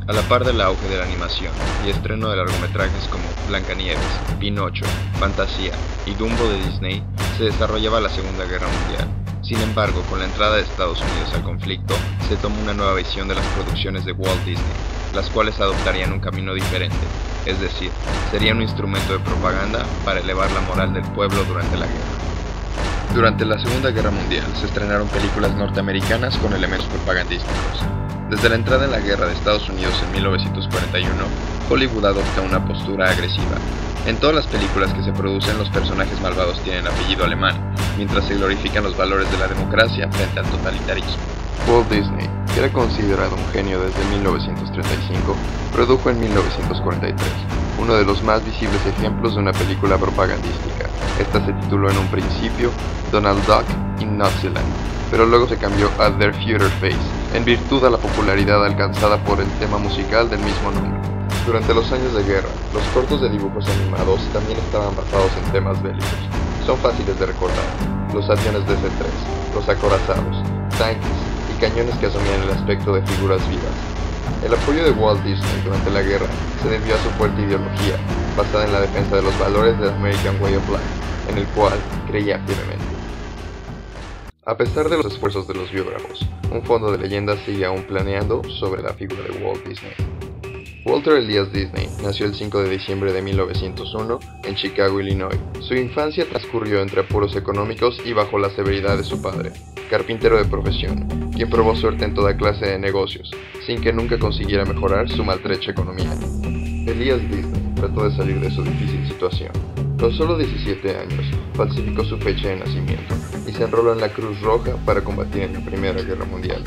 A la par del auge de la animación y estreno de largometrajes como Blancanieves, Pinocho, Fantasía y Dumbo de Disney, se desarrollaba la Segunda Guerra Mundial. Sin embargo, con la entrada de Estados Unidos al conflicto, se tomó una nueva visión de las producciones de Walt Disney, las cuales adoptarían un camino diferente, es decir, serían un instrumento de propaganda para elevar la moral del pueblo durante la guerra. Durante la Segunda Guerra Mundial se estrenaron películas norteamericanas con elementos propagandísticos. Desde la entrada en la guerra de Estados Unidos en 1941, Hollywood adopta una postura agresiva. En todas las películas que se producen, los personajes malvados tienen apellido alemán, mientras se glorifican los valores de la democracia frente al totalitarismo. Walt Disney, que era considerado un genio desde 1935, produjo en 1943 uno de los más visibles ejemplos de una película propagandística. Esta se tituló en un principio Donald Duck in Naziland, pero luego se cambió a Their Future Face, en virtud a la popularidad alcanzada por el tema musical del mismo nombre. Durante los años de guerra, los cortos de dibujos animados también estaban basados en temas bélicos. Son fáciles de recordar: los aviones DC-3, los acorazados, tanques y cañones que asumían el aspecto de figuras vivas. El apoyo de Walt Disney durante la guerra se debió a su fuerte ideología, basada en la defensa de los valores del American Way of Life, en el cual creía firmemente. A pesar de los esfuerzos de los biógrafos, un fondo de leyendas sigue aún planeando sobre la figura de Walt Disney. Walter Elias Disney nació el 5 de diciembre de 1901 en Chicago, Illinois. Su infancia transcurrió entre apuros económicos y bajo la severidad de su padre, carpintero de profesión, quien probó suerte en toda clase de negocios, sin que nunca consiguiera mejorar su maltrecha economía. Elias Disney trató de salir de su difícil situación. Con solo 17 años, falsificó su fecha de nacimiento y se enroló en la Cruz Roja para combatir en la Primera Guerra Mundial.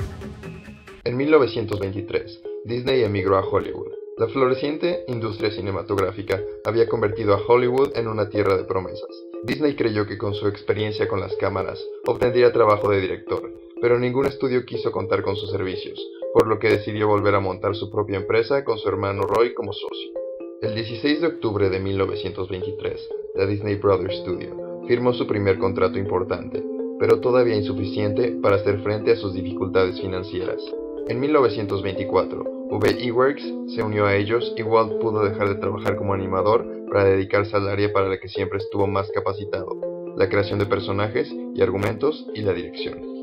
En 1923, Disney emigró a Hollywood. La floreciente industria cinematográfica había convertido a Hollywood en una tierra de promesas. Disney creyó que con su experiencia con las cámaras obtendría trabajo de director, pero ningún estudio quiso contar con sus servicios, por lo que decidió volver a montar su propia empresa con su hermano Roy como socio. El 16 de octubre de 1923, la Disney Brothers Studio firmó su primer contrato importante, pero todavía insuficiente para hacer frente a sus dificultades financieras. En 1924, V.E. se unió a ellos y Walt pudo dejar de trabajar como animador para dedicarse al área para la que siempre estuvo más capacitado: la creación de personajes y argumentos y la dirección.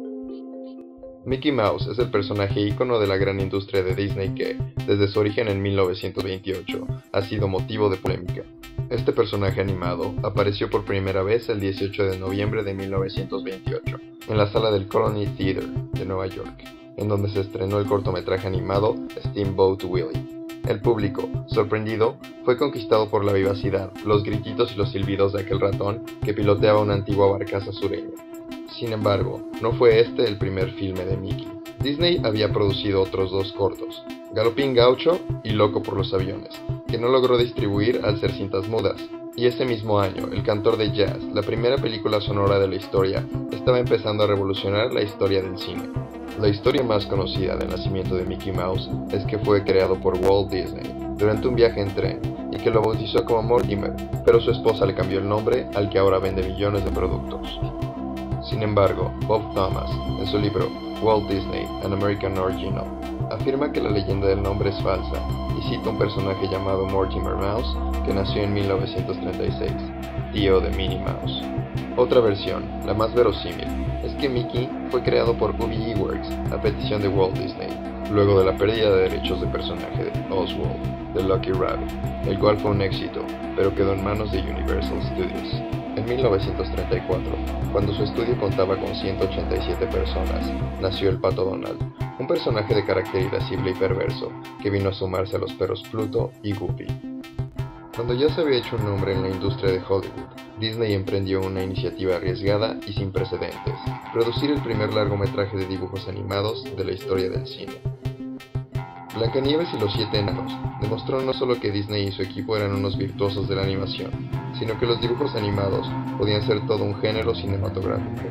Mickey Mouse es el personaje ícono de la gran industria de Disney que, desde su origen en 1928, ha sido motivo de polémica. Este personaje animado apareció por primera vez el 18 de noviembre de 1928, en la sala del Colony Theater de Nueva York, en donde se estrenó el cortometraje animado Steamboat Willie. El público, sorprendido, fue conquistado por la vivacidad, los grititos y los silbidos de aquel ratón que piloteaba una antigua barcaza sureña. Sin embargo, no fue este el primer filme de Mickey. Disney había producido otros dos cortos, Galopín Gaucho y Loco por los aviones, que no logró distribuir al ser cintas mudas. Y ese mismo año, El cantor de jazz, la primera película sonora de la historia, estaba empezando a revolucionar la historia del cine. La historia más conocida del nacimiento de Mickey Mouse es que fue creado por Walt Disney durante un viaje en tren y que lo bautizó como Mortimer, pero su esposa le cambió el nombre al que ahora vende millones de productos. Sin embargo, Bob Thomas, en su libro Walt Disney, An American Original, afirma que la leyenda del nombre es falsa y cita un personaje llamado Mortimer Mouse que nació en 1936, tío de Minnie Mouse. Otra versión, la más verosímil, es que Mickey fue creado por V.E. a petición de Walt Disney, luego de la pérdida de derechos de personaje de Oswald, de Lucky Rabbit, el cual fue un éxito, pero quedó en manos de Universal Studios. En 1934, cuando su estudio contaba con 187 personas, nació el Pato Donald, un personaje de carácter irascible y perverso, que vino a sumarse a los perros Pluto y Goofy. Cuando ya se había hecho un nombre en la industria de Hollywood, Disney emprendió una iniciativa arriesgada y sin precedentes: producir el primer largometraje de dibujos animados de la historia del cine. Blancanieves y los 7 enanos demostró no solo que Disney y su equipo eran unos virtuosos de la animación, sino que los dibujos animados podían ser todo un género cinematográfico.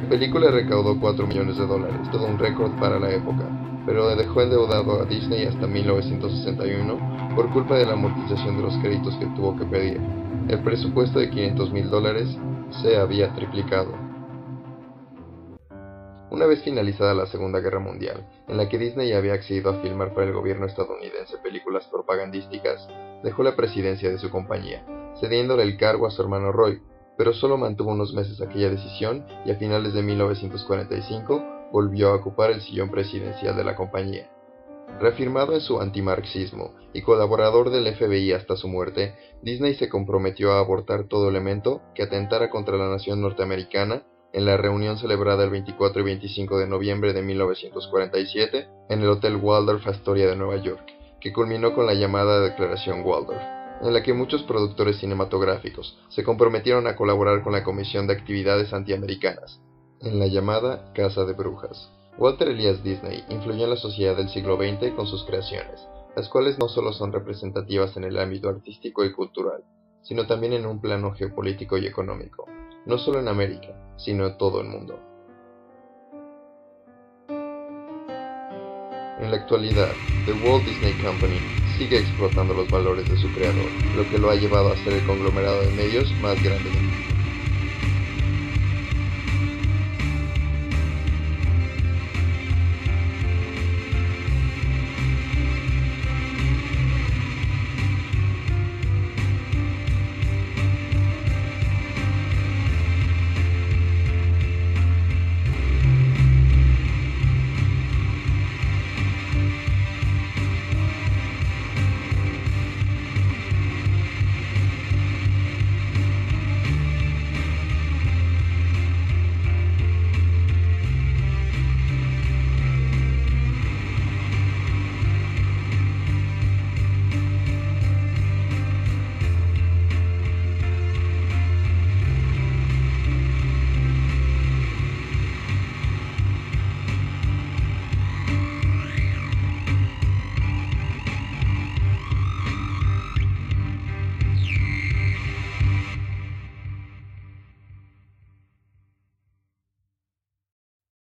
La película recaudó $4 millones, todo un récord para la época, pero le dejó endeudado a Disney hasta 1961 por culpa de la amortización de los créditos que tuvo que pedir. El presupuesto de $500,000 se había triplicado. Una vez finalizada la Segunda Guerra Mundial, en la que Disney había accedido a filmar para el gobierno estadounidense películas propagandísticas, dejó la presidencia de su compañía, cediéndole el cargo a su hermano Roy, pero solo mantuvo unos meses aquella decisión y a finales de 1945 volvió a ocupar el sillón presidencial de la compañía. Reafirmado en su antimarxismo y colaborador del FBI hasta su muerte, Disney se comprometió a abortar todo elemento que atentara contra la nación norteamericana en la reunión celebrada el 24 y 25 de noviembre de 1947 en el Hotel Waldorf Astoria de Nueva York, que culminó con la llamada Declaración Waldorf, en la que muchos productores cinematográficos se comprometieron a colaborar con la Comisión de Actividades Antiamericanas, en la llamada Casa de Brujas. Walter Elias Disney influyó en la sociedad del siglo XX con sus creaciones, las cuales no solo son representativas en el ámbito artístico y cultural, sino también en un plano geopolítico y económico, no solo en América, sino en todo el mundo. En la actualidad, The Walt Disney Company sigue explotando los valores de su creador, lo que lo ha llevado a ser el conglomerado de medios más grande del mundo.